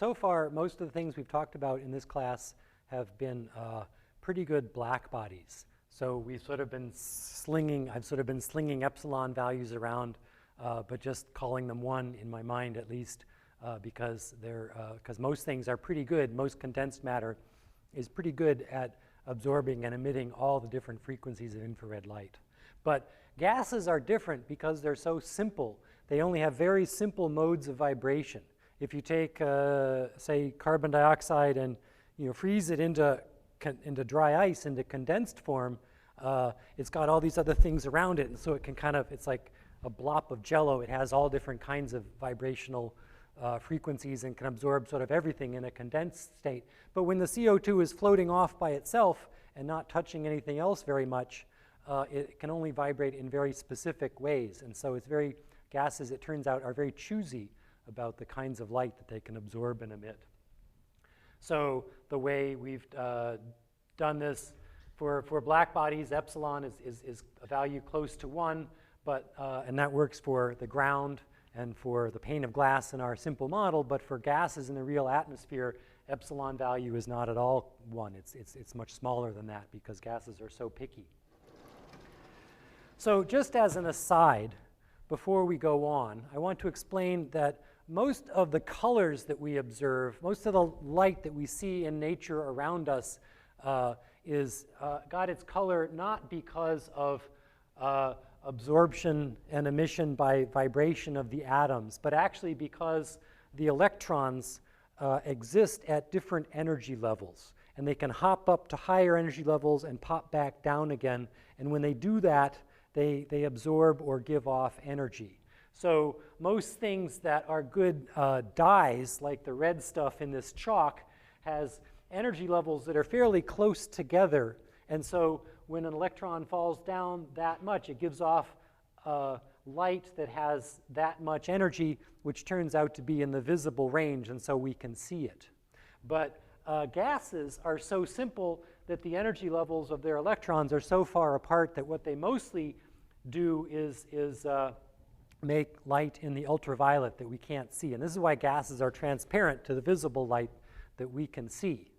so far, most of the things we've talked about in this class have been pretty good black bodies. So we've sort of been I've sort of been slinging epsilon values around, but just calling them 1 in my mind at least, because most things are pretty good. Most condensed matter is pretty good at absorbing and emitting all the different frequencies of infrared light. But gases are different because they're so simple. They only have very simple modes of vibration. If you take, say, carbon dioxide and freeze it into dry ice, into condensed form, it's got all these other things around it, and so it can it's like a blop of jello. It has all different kinds of vibrational frequencies and can absorb sort of everything in a condensed state. But when the CO2 is floating off by itself and not touching anything else very much, it can only vibrate in very specific ways. And so gases, it turns out, are very choosy about the kinds of light that they can absorb and emit. So the way we've done this for black bodies, epsilon is a value close to 1, and that works for the ground and for the pane of glass in our simple model. But for gases in the real atmosphere, epsilon value is not at all 1. It's much smaller than that because gases are so picky. So just as an aside, before we go on, I want to explain that most of the colors that we observe, most of the light that we see in nature around us got its color not because of absorption and emission by vibration of the atoms, but actually because the electrons exist at different energy levels. And they can hop up to higher energy levels and pop back down again. And when they do that, they absorb or give off energy. So most things that are good dyes, like the red stuff in this chalk, has energy levels that are fairly close together. And so when an electron falls down that much, it gives off light that has that much energy, which turns out to be in the visible range, and so we can see it. But gases are so simple that the energy levels of their electrons are so far apart that what they mostly do is make light in the ultraviolet that we can't see. And this is why gases are transparent to the visible light that we can see.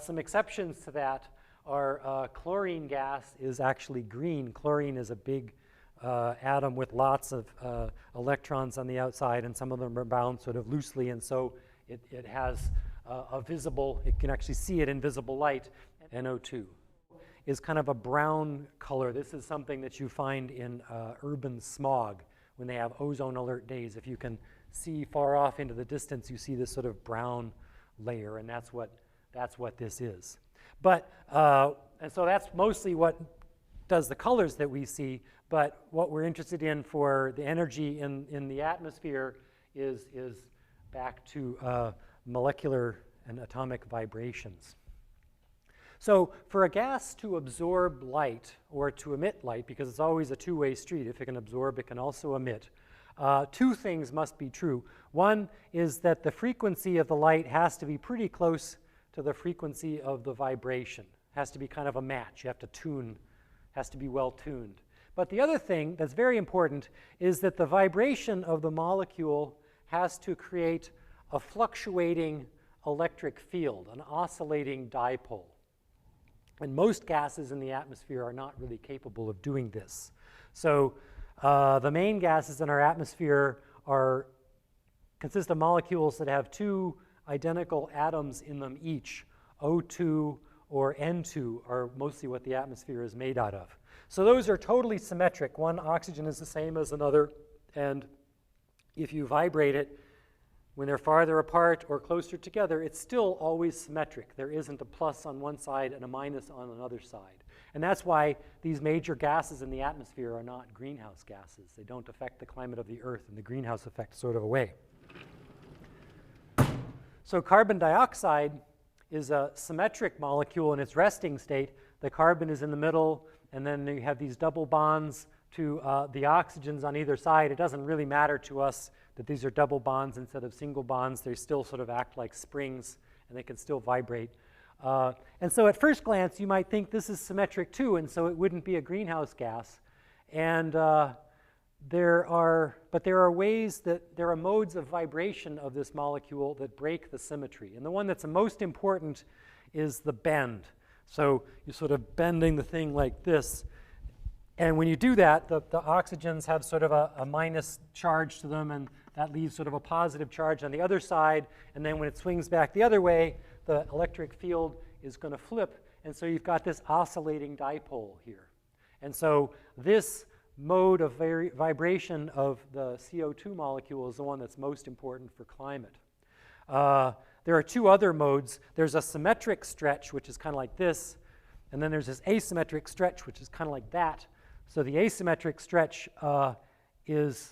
Some exceptions to that are chlorine gas is actually green. Chlorine is a big atom with lots of electrons on the outside, and some of them are bound sort of loosely, and so it has a visible, it can actually see it in visible light. NO2 is kind of a brown color. This is something that you find in urban smog when they have ozone alert days. If you can see far off into the distance, you see this sort of brown layer, and that's what this is. But and so that's mostly what does the colors that we see. But what we're interested in for the energy in the atmosphere is back to molecular and atomic vibrations. So for a gas to absorb light or to emit light, because it's always a two-way street, if it can absorb, it can also emit, two things must be true. One is that the frequency of the light has to be pretty close to the frequency of the vibration. It has to be kind of a match. You have to tune, has to be well tuned. But the other thing that's very important is that the vibration of the molecule has to create a fluctuating electric field, an oscillating dipole. And most gases in the atmosphere are not really capable of doing this. So the main gases in our atmosphere consist of molecules that have two identical atoms in them each. O2 or N2 are mostly what the atmosphere is made out of. So those are totally symmetric. One oxygen is the same as another, and if you vibrate it, when they're farther apart or closer together, it's still always symmetric. There isn't a plus on one side and a minus on another side. And that's why these major gases in the atmosphere are not greenhouse gases. They don't affect the climate of the Earth in the greenhouse effect sort of a way. So carbon dioxide is a symmetric molecule in its resting state. The carbon is in the middle, and then you have these double bonds to the oxygens on either side. It doesn't really matter to us that these are double bonds instead of single bonds. They still sort of act like springs, and they can still vibrate. And so at first glance, you might think this is symmetric too, and so it wouldn't be a greenhouse gas. And there are modes of vibration of this molecule that break the symmetry. And the one that's the most important is the bend. So you're sort of bending the thing like this. And when you do that, the oxygens have sort of a minus charge to them, and that leaves sort of a positive charge on the other side. And then when it swings back the other way, the electric field is going to flip. And so you've got this oscillating dipole here. And so this mode of vibration of the CO2 molecule is the one that's most important for climate. There are two other modes. There's a symmetric stretch, which is kind of like this, and then there's this asymmetric stretch, which is kind of like that. So the asymmetric stretch is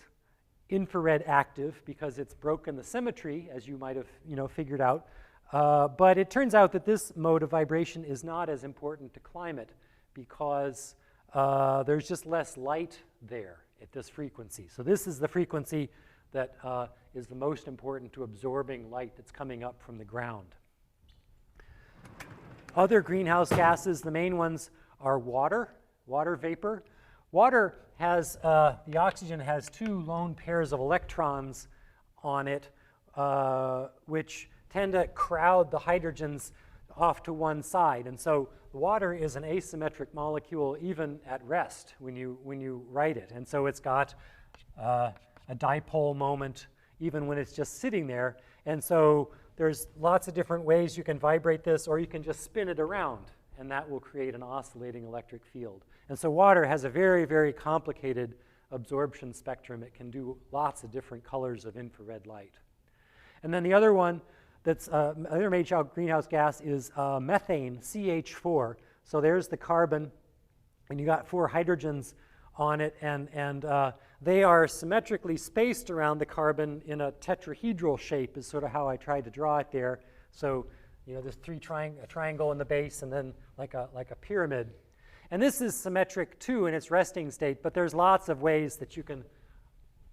infrared active because it's broken the symmetry, as you might have figured out. But it turns out that this mode of vibration is not as important to climate because there's just less light there at this frequency. So this is the frequency that is the most important to absorbing light that's coming up from the ground. Other greenhouse gases, the main ones are water vapor. Water has, the oxygen has two lone pairs of electrons on it, which tend to crowd the hydrogens off to one side. And so water is an asymmetric molecule even at rest when you write it. And so it's got a dipole moment even when it's just sitting there. And so there's lots of different ways you can vibrate this, or you can just spin it around, and that will create an oscillating electric field. And so water has a very, very complicated absorption spectrum. It can do lots of different colors of infrared light. And then the other one that's another major greenhouse gas is methane, CH4. So there's the carbon, and you got 4 hydrogens on it, and they are symmetrically spaced around the carbon in a tetrahedral shape is sort of how I tried to draw it there. So there's a triangle in the base, and then like a pyramid. And this is symmetric too in its resting state, but there's lots of ways that you can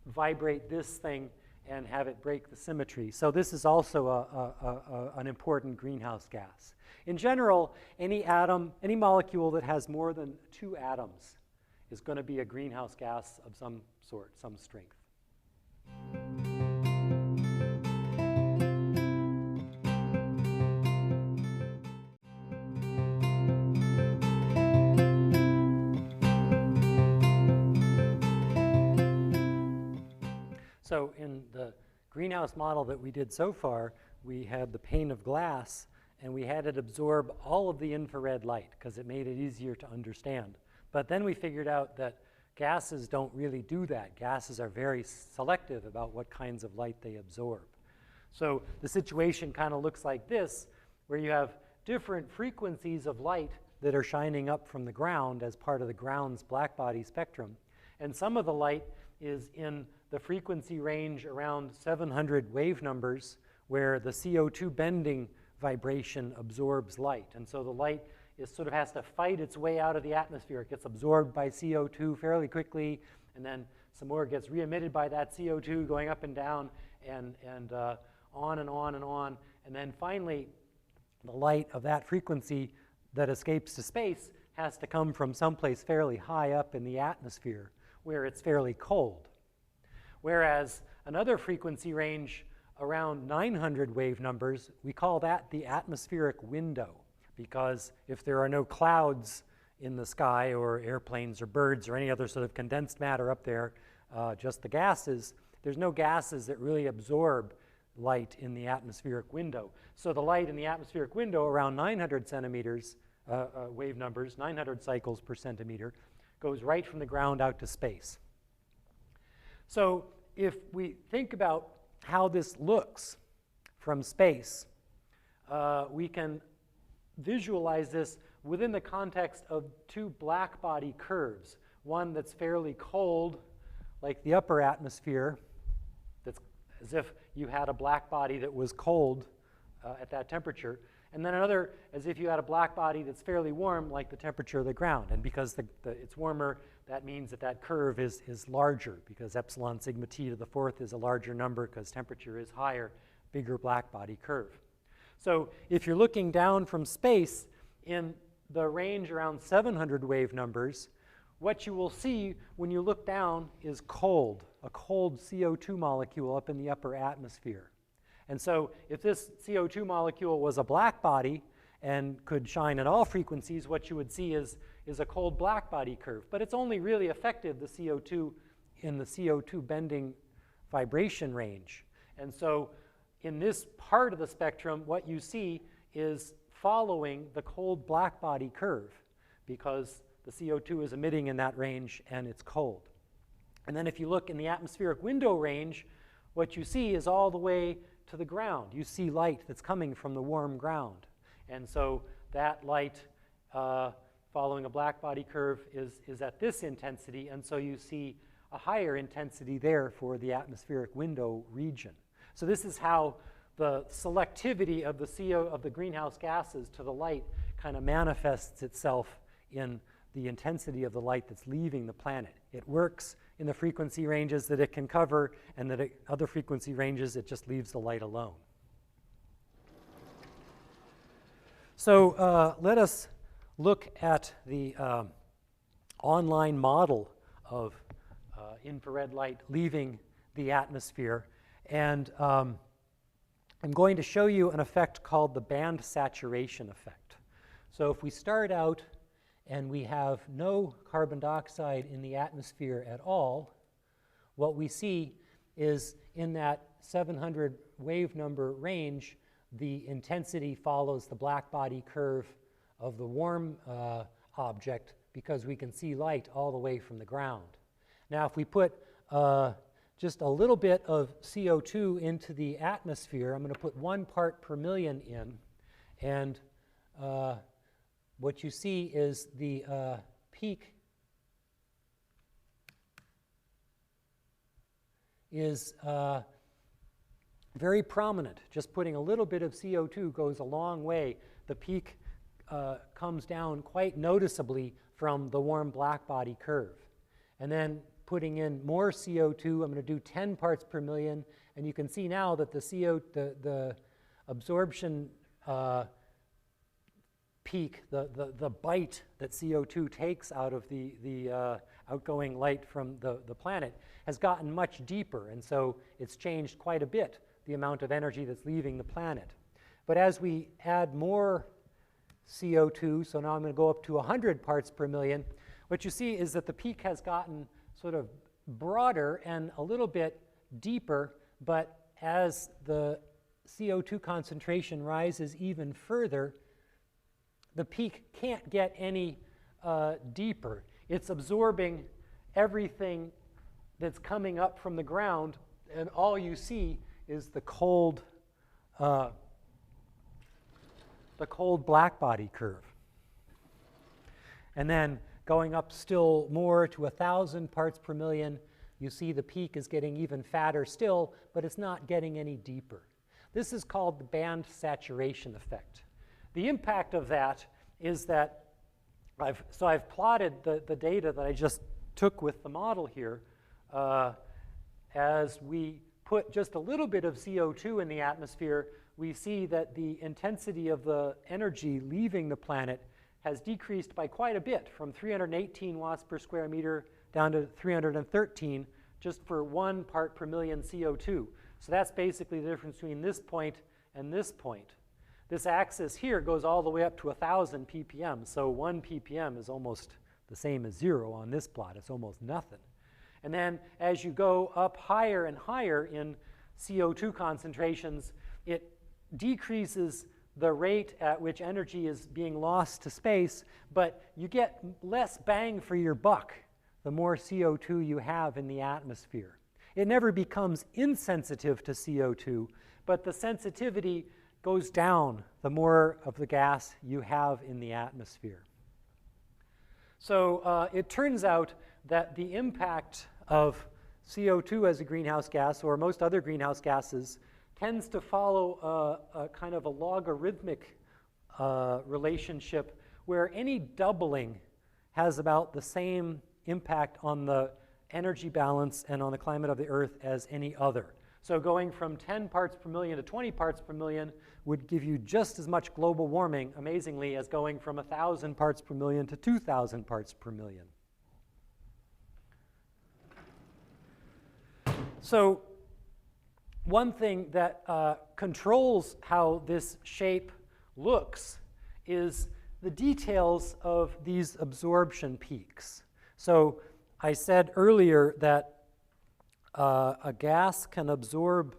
vibrate this thing and have it break the symmetry. So this is also an important greenhouse gas. In general, any molecule that has more than 2 atoms is going to be a greenhouse gas of some sort, some strength. So in the greenhouse model that we did so far, we had the pane of glass, and we had it absorb all of the infrared light because it made it easier to understand. But then we figured out that gases don't really do that. Gases are very selective about what kinds of light they absorb. So the situation kind of looks like this, where you have different frequencies of light that are shining up from the ground as part of the ground's blackbody spectrum. And some of the light is in the frequency range around 700 wave numbers, where the CO2 bending vibration absorbs light. And so the light sort of has to fight its way out of the atmosphere. It gets absorbed by CO2 fairly quickly, and then some more gets re-emitted by that CO2 going up and down, and on and on and on. And then finally, the light of that frequency that escapes to space has to come from someplace fairly high up in the atmosphere where it's fairly cold. Whereas another frequency range around 900 wave numbers, we call that the atmospheric window, because if there are no clouds in the sky or airplanes or birds or any other sort of condensed matter up there, just the gases, there's no gases that really absorb light in the atmospheric window. So the light in the atmospheric window around 900 centimeters, wave numbers, 900 cycles per centimeter, goes right from the ground out to space. So if we think about how this looks from space, we can visualize this within the context of 2 black-body curves. One that's fairly cold, like the upper atmosphere, that's as if you had a black body that was cold at that temperature, and then another as if you had a black body that's fairly warm, like the temperature of the ground. And because it's warmer, that means that curve is larger, because epsilon sigma t to the 4th is a larger number because temperature is higher, bigger black body curve. So if you're looking down from space in the range around 700 wave numbers, what you will see when you look down is cold, a cold CO2 molecule up in the upper atmosphere. And so if this CO2 molecule was a black body and could shine at all frequencies, what you would see is a cold black body curve. But it's only really affected the CO2 in the CO2 bending vibration range. And so in this part of the spectrum, what you see is following the cold black body curve because the CO2 is emitting in that range and it's cold. And then if you look in the atmospheric window range, what you see is all the way to the ground. You see light that's coming from the warm ground. And so that light following a black body curve is at this intensity, and so you see a higher intensity there for the atmospheric window region. So this is how the selectivity of the greenhouse gases to the light kind of manifests itself in the intensity of the light that's leaving the planet. It works in the frequency ranges that it can cover, and that other frequency ranges it just leaves the light alone. So let us look at the online model of infrared light leaving the atmosphere. And I'm going to show you an effect called the band saturation effect. So if we start out and we have no carbon dioxide in the atmosphere at all, what we see is in that 700 wave number range, the intensity follows the black body curve of the warm object because we can see light all the way from the ground. Now, if we put just a little bit of CO2 into the atmosphere, I'm going to put 1 part per million in, and what you see is the peak is very prominent. Just putting a little bit of CO2 goes a long way. The peak comes down quite noticeably from the warm black body curve. And then putting in more CO2, I'm going to do 10 parts per million, and you can see now that the absorption peak, the bite that CO2 takes out of the outgoing light from the planet has gotten much deeper, and so it's changed quite a bit the amount of energy that's leaving the planet. But as we add more CO2, so now I'm going to go up to 100 parts per million, what you see is that the peak has gotten sort of broader and a little bit deeper, but as the CO2 concentration rises even further, the peak can't get any deeper. It's absorbing everything that's coming up from the ground, and all you see is the cold black body curve. And then going up still more to 1,000 parts per million, you see the peak is getting even fatter still, but it's not getting any deeper. This is called the band saturation effect. The impact of that is that I've plotted the data that I just took with the model here as we put just a little bit of CO2 in the atmosphere. We see that the intensity of the energy leaving the planet has decreased by quite a bit, from 318 watts per square meter down to 313 just for 1 part per million CO2. So that's basically the difference between this point and this point. This axis here goes all the way up to 1,000 ppm, so 1 ppm is almost the same as 0 on this plot. It's almost nothing. And then as you go up higher and higher in CO2 concentrations, it decreases the rate at which energy is being lost to space, but you get less bang for your buck the more CO2 you have in the atmosphere. It never becomes insensitive to CO2, but the sensitivity goes down the more of the gas you have in the atmosphere. So it turns out that the impact of CO2 as a greenhouse gas, or most other greenhouse gases, tends to follow a kind of a logarithmic relationship where any doubling has about the same impact on the energy balance and on the climate of the Earth as any other. So going from 10 parts per million to 20 parts per million would give you just as much global warming, amazingly, as going from 1,000 parts per million to 2,000 parts per million. So one thing that controls how this shape looks is the details of these absorption peaks. So I said earlier that a gas can absorb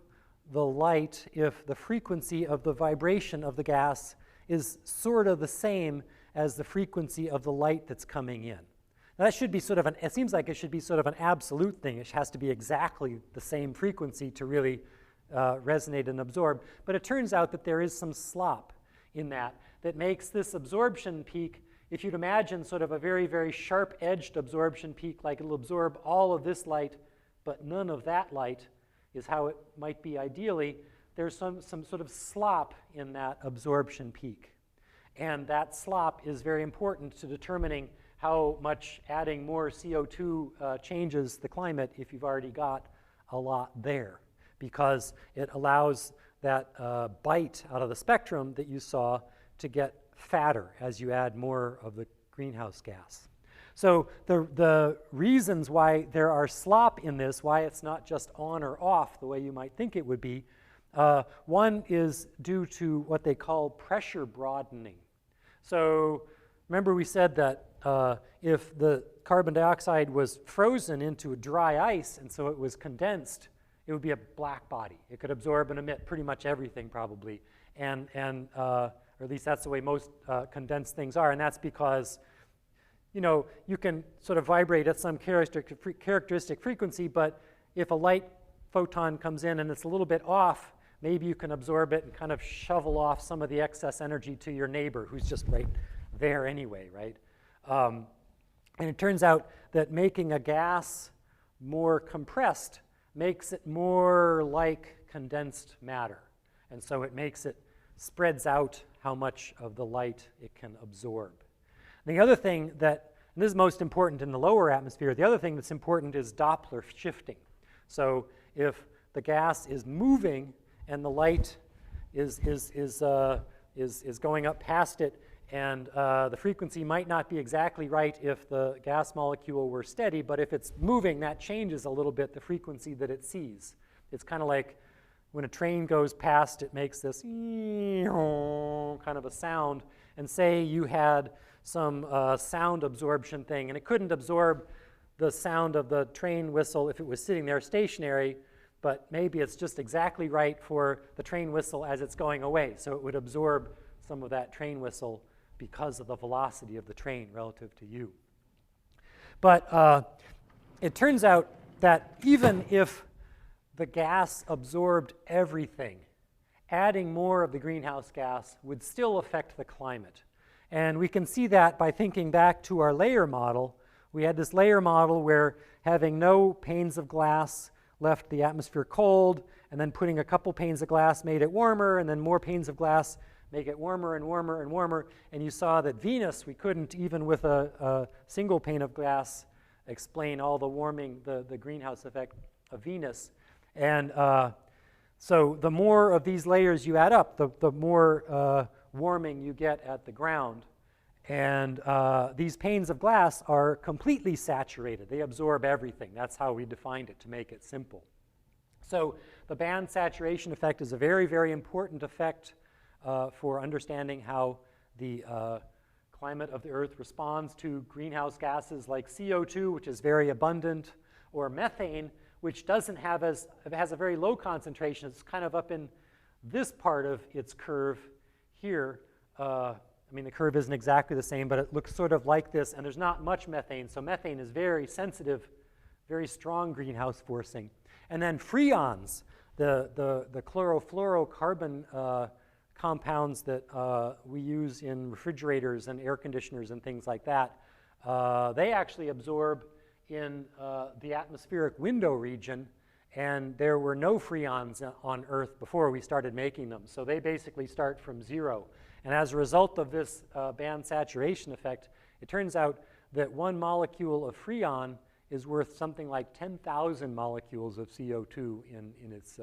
the light if the frequency of the vibration of the gas is sort of the same as the frequency of the light that's coming in. Now that should be sort of it seems like it should be sort of an absolute thing. It has to be exactly the same frequency to really resonate and absorb. But it turns out that there is some slop in that makes this absorption peak, if you'd imagine sort of a very, very sharp-edged absorption peak, like it'll absorb all of this light, but none of that light, is how it might be ideally. There's some sort of slop in that absorption peak. And that slop is very important to determining how much adding more CO2 changes the climate if you've already got a lot there, because it allows that bite out of the spectrum that you saw to get fatter as you add more of the greenhouse gas. So the reasons why there are slop in this, why it's not just on or off the way you might think it would be, one is due to what they call pressure broadening. So remember we said that if the carbon dioxide was frozen into a dry ice and so it was condensed, it would be a black body. It could absorb and emit pretty much everything probably, or at least that's the way most condensed things are, and that's because you can sort of vibrate at some characteristic frequency, but if a light photon comes in and it's a little bit off, maybe you can absorb it and kind of shovel off some of the excess energy to your neighbor who's just right there anyway, right? And it turns out that making a gas more compressed makes it more like condensed matter. And so it spreads out how much of the light it can absorb. And the other thing that, and this is most important in the lower atmosphere, the other thing that's important is Doppler shifting. So if the gas is moving and the light is going up past it, and the frequency might not be exactly right if the gas molecule were steady, but if it's moving, that changes a little bit the frequency that it sees. It's kind of like when a train goes past, it makes this kind of a sound. And say you had some sound absorption thing, and it couldn't absorb the sound of the train whistle if it was sitting there stationary, but maybe it's just exactly right for the train whistle as it's going away. So it would absorb some of that train whistle because of the velocity of the train relative to you. But it turns out that even if the gas absorbed everything, adding more of the greenhouse gas would still affect the climate. And we can see that by thinking back to our layer model. We had this layer model where having no panes of glass left the atmosphere cold, and then putting a couple panes of glass made it warmer, and then more panes of glass make it warmer and warmer and warmer. And you saw that Venus, we couldn't, even with a single pane of glass, explain all the warming, the greenhouse effect of Venus. And so the more of these layers you add up, the more warming you get at the ground. And these panes of glass are completely saturated. They absorb everything. That's how we defined it to make it simple. So the band saturation effect is a very, very important effect for understanding how the climate of the Earth responds to greenhouse gases like CO2, which is very abundant, or methane, which doesn't have it has a very low concentration. It's kind of up in this part of its curve here. I mean, the curve isn't exactly the same, but it looks sort of like this, and there's not much methane. So methane is very sensitive, very strong greenhouse forcing. And then freons, the chlorofluorocarbon compounds that we use in refrigerators and air conditioners and things like that, they actually absorb in the atmospheric window region, and there were no freons on Earth before we started making them. So they basically start from zero. And as a result of this band saturation effect, it turns out that one molecule of freon is worth something like 10,000 molecules of CO2 in its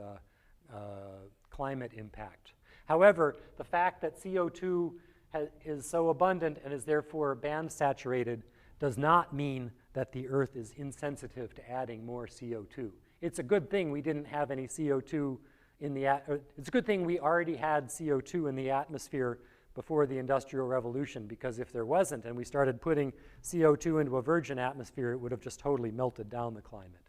climate impact. However, the fact that CO2 is so abundant and is therefore band saturated does not mean that the Earth is insensitive to adding more CO2. it's a good thing we didn't have any CO2 in the it's a good thing we already had CO2 in the atmosphere before the Industrial Revolution, because if there wasn't and we started putting CO2 into a virgin atmosphere, it would have just totally melted down the climate.